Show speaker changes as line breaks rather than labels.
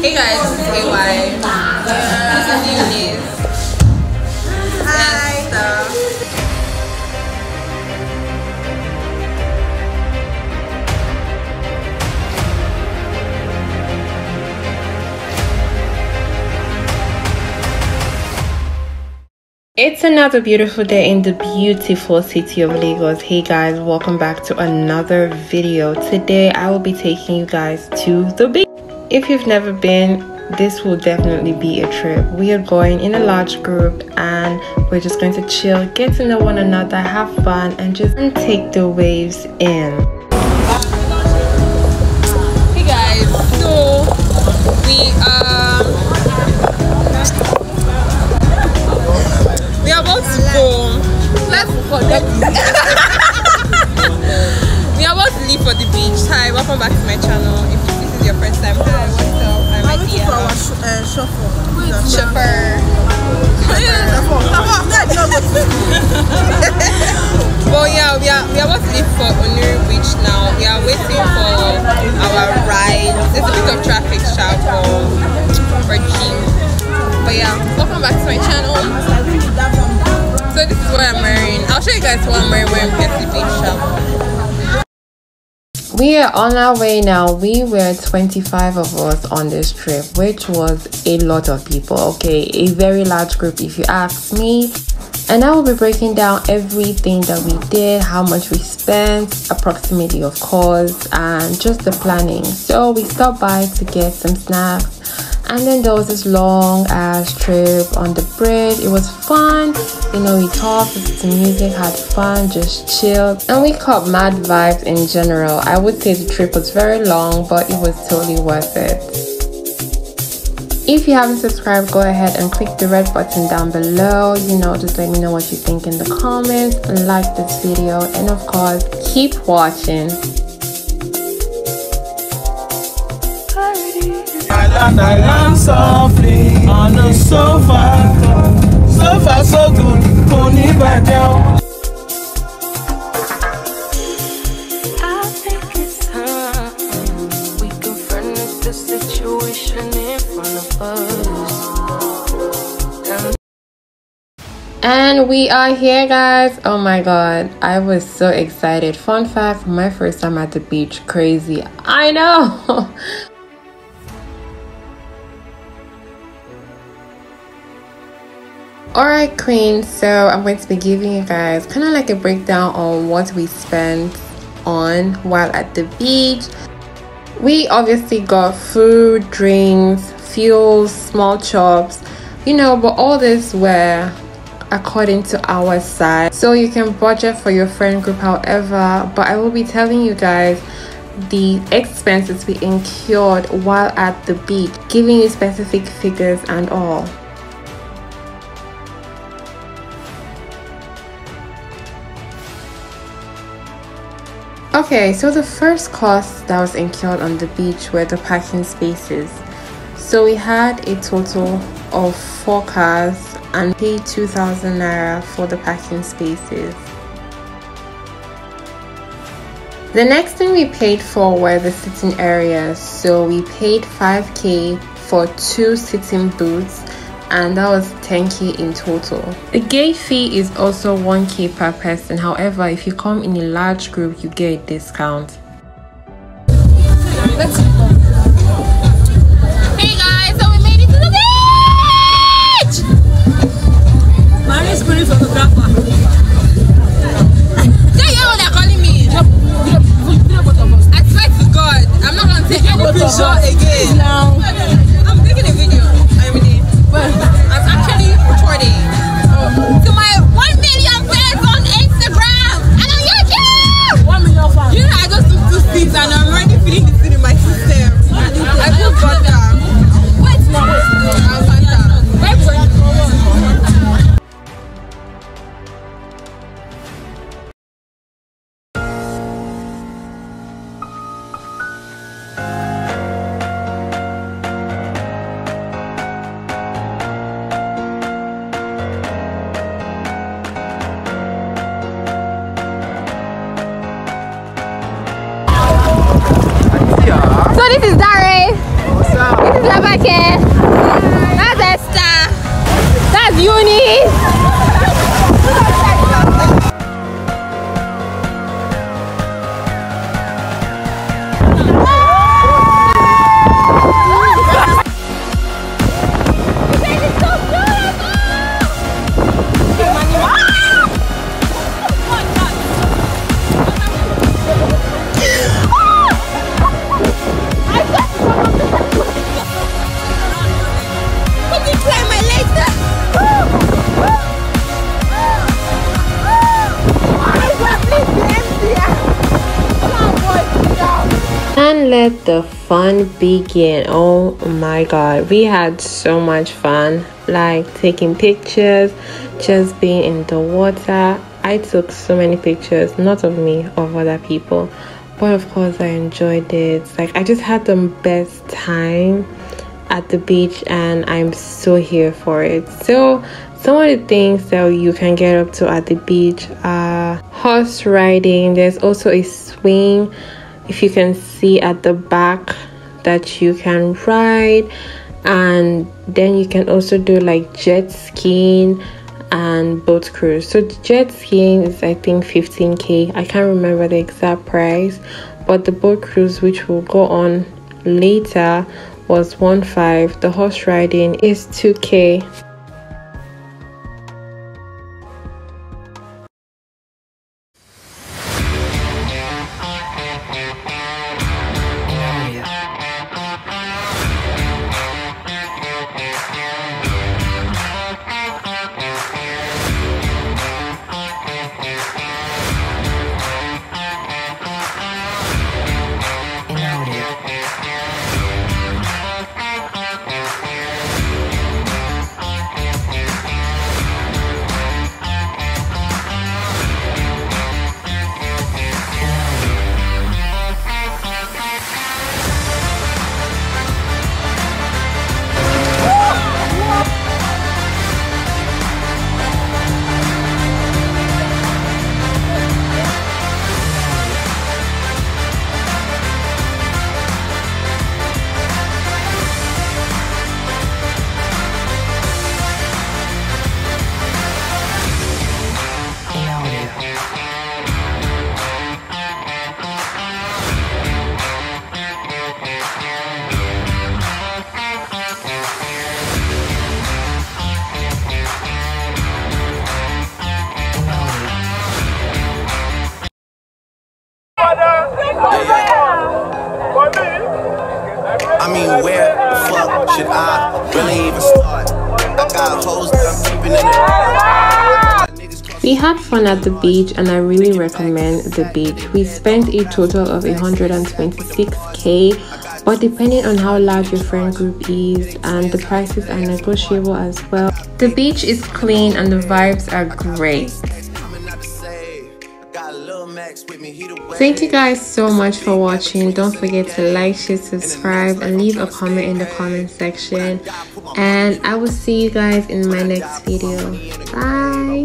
Hey guys, this is AY. This is Eunice. Hi. It's another beautiful day in the beautiful city of Lagos. Hey guys, welcome back to another video. Today I will be taking you guys to the beach. If you've never been, this will definitely be a trip. We are going in a large group and we're just going to chill, get to know one another, have fun, and just take the waves in. Hey guys, so we are about to go. Let's forget. We are about to leave for the beach. Hi, welcome back to my channel. If this is your first time, hi, what's up? I'm Adiah. Chauffeur. Well, yeah, we are about to leave for Oniru beach now. We are waiting for our ride. There's a bit of traffic for gym. But yeah, welcome back to my channel. So this is what I'm wearing. I'll show you guys what I'm wearing when we get to the beach. We are on our way now. We were 25 of us on this trip, which was a lot of people. Okay, a very large group if you ask me. And I will be breaking down everything that we did, how much we spent, approximately of course, and just the planning. So we stopped by to get some snacks. And then there was this long ass trip on the bridge. It was fun, you know, we talked, listened to music, had fun, just chilled, and we caught mad vibes in general. I would say the trip was very long, but it was totally worth it. If you haven't subscribed, go ahead and click the red button down below. You know, just let me know what you think in the comments, and like this video, and of course keep watching.
I land softly on the sofa. So far so good, pony back down. I think it's time we confront the situation in front of us.
And we are here, guys. Oh my god, I was so excited. Fun fact, my first time at the beach. Crazy, I know. Alright queens, so I'm going to be giving you guys kind of like a breakdown on what we spent on while at the beach. We obviously got food, drinks, fuels, small chops, you know, but all this were according to our size. So you can budget for your friend group however, but I will be telling you guys the expenses we incurred while at the beach, giving you specific figures and all. Okay, so the first cost that was incurred on the beach were the parking spaces. So we had a total of 4 cars and paid 2,000 naira for the parking spaces. The next thing we paid for were the sitting areas. So we paid 5k for 2 sitting booths, and that was 10k in total. The gate fee is also 1k per person. However, if you come in a large group, you get a discount. Hey guys, so we made it to the beach!
Mary's going photographer.
They hear what they're calling me. I swear to God, I'm not gonna take any picture again.
Now,
I'm taking a video. I'm actually recording to my 1 million fans on Instagram and on YouTube.
1 million fans.
You know, I just took 2 seats and I'm already feeling the seat in my system. I feel butter. Wait, no, I'll find out. Labake. That's Esther. That's Eunice.
And let the fun begin. Oh my god, we had so much fun, like taking pictures, just being in the water. I took so many pictures, not of me, of other people, but of course I enjoyed it. Like, I just had the best time at the beach, and I'm so here for it. So some of the things that you can get up to at the beach are horse riding. There's also a swing, if you can see at the back, that you can ride, and then you can also do like jet skiing and boat cruise. So jet skiing is, I think, 15k. I can't remember the exact price, but the boat cruise, which will go on later, was 1.5. The horse riding is 2k.
I mean, where the fuck should I really even start? I got hoes that I'm keeping in it.
We had fun at the beach, and I really recommend the beach. We spent a total of 126k, but depending on how large your friend group is, and the prices are negotiable as well. The beach is clean and the vibes are great. Thank you guys so much for watching. Don't forget to like, share, subscribe, and leave a comment in the comment section. And I will see you guys in my next video. Bye.